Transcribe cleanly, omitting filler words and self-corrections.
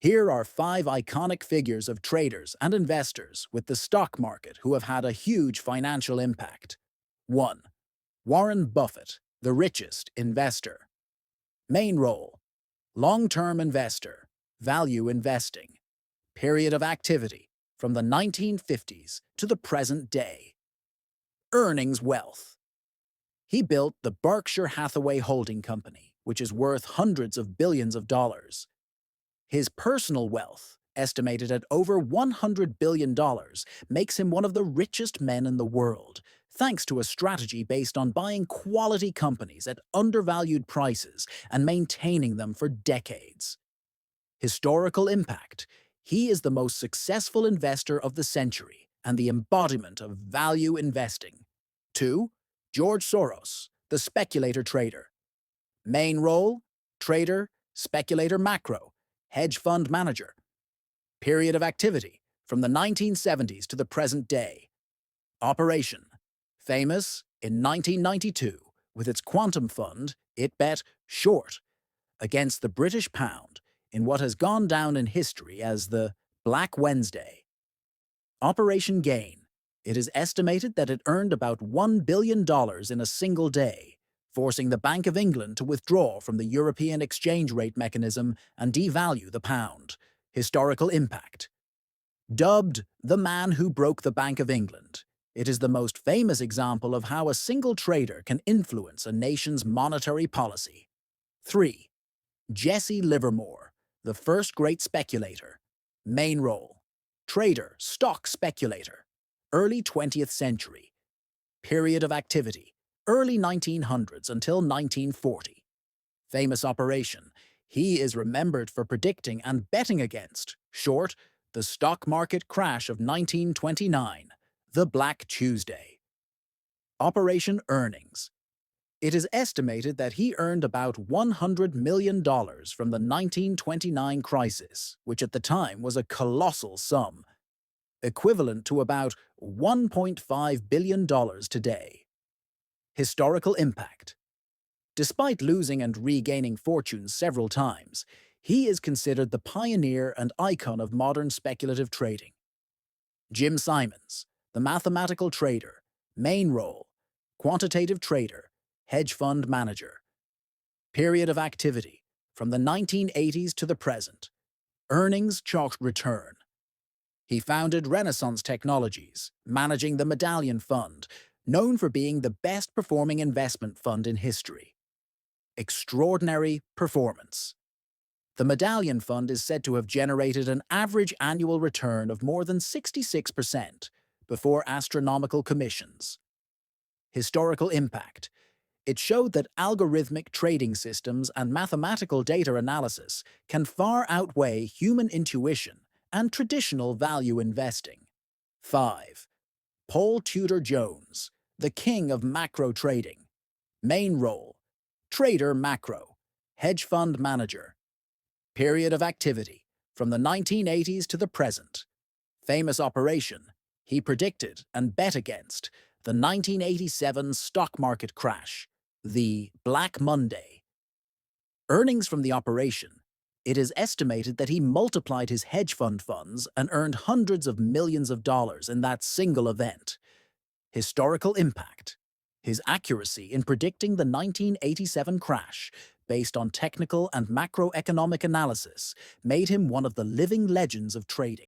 Here are 5 iconic figures of traders and investors with the stock market who have had a huge financial impact. 1. Warren Buffett, the richest investor. Main role: long-term investor, value investing. Period of activity: from the 1950s to the present day. Earnings wealth: he built the Berkshire Hathaway Holding Company, which is worth hundreds of billions of dollars. His personal wealth, estimated at over $100 billion, makes him one of the richest men in the world, thanks to a strategy based on buying quality companies at undervalued prices and maintaining them for decades. Historical impact: he is the most successful investor of the century and the embodiment of value investing. 2. George Soros, the speculator trader. Main role: trader, speculator macro, hedge fund manager. Period of activity: from the 1970s to the present day. Operation: famous in 1992 with its quantum fund. It bet short against the British pound in what has gone down in history as the Black Wednesday. Operation Gain: it is estimated that it earned about $1 billion in a single day, forcing the Bank of England to withdraw from the European exchange rate mechanism and devalue the pound. Historical impact: dubbed the man who broke the Bank of England, it is the most famous example of how a single trader can influence a nation's monetary policy. 3. Jesse Livermore, the first great speculator. Main role: trader, stock speculator. Early 20th century. Period of activity: early 1900s until 1940. Famous operation: he is remembered for predicting and betting against, short, the stock market crash of 1929, the Black Tuesday. Operation Earnings: it is estimated that he earned about $100 million from the 1929 crisis, which at the time was a colossal sum, equivalent to about $1.5 billion today. Historical impact: despite losing and regaining fortunes several times, he is considered the pioneer and icon of modern speculative trading. Jim Simons, the mathematical trader. Main role: quantitative trader, hedge fund manager. Period of activity: from the 1980s to the present. Earnings chalked return: he founded Renaissance Technologies, managing the Medallion Fund, known for being the best-performing investment fund in history. Extraordinary performance: the Medallion Fund is said to have generated an average annual return of more than 66% before astronomical commissions. Historical impact: it showed that algorithmic trading systems and mathematical data analysis can far outweigh human intuition and traditional value investing. 5. Paul Tudor Jones, the king of macro trading. Main role: trader macro, hedge fund manager. Period of activity: from the 1980s to the present. Famous operation: he predicted and bet against the 1987 stock market crash, the Black Monday. Earnings from the operation: it is estimated that he multiplied his hedge fund funds and earned hundreds of millions of dollars in that single event. Historical impact: his accuracy in predicting the 1987 crash, based on technical and macroeconomic analysis, made him one of the living legends of trading.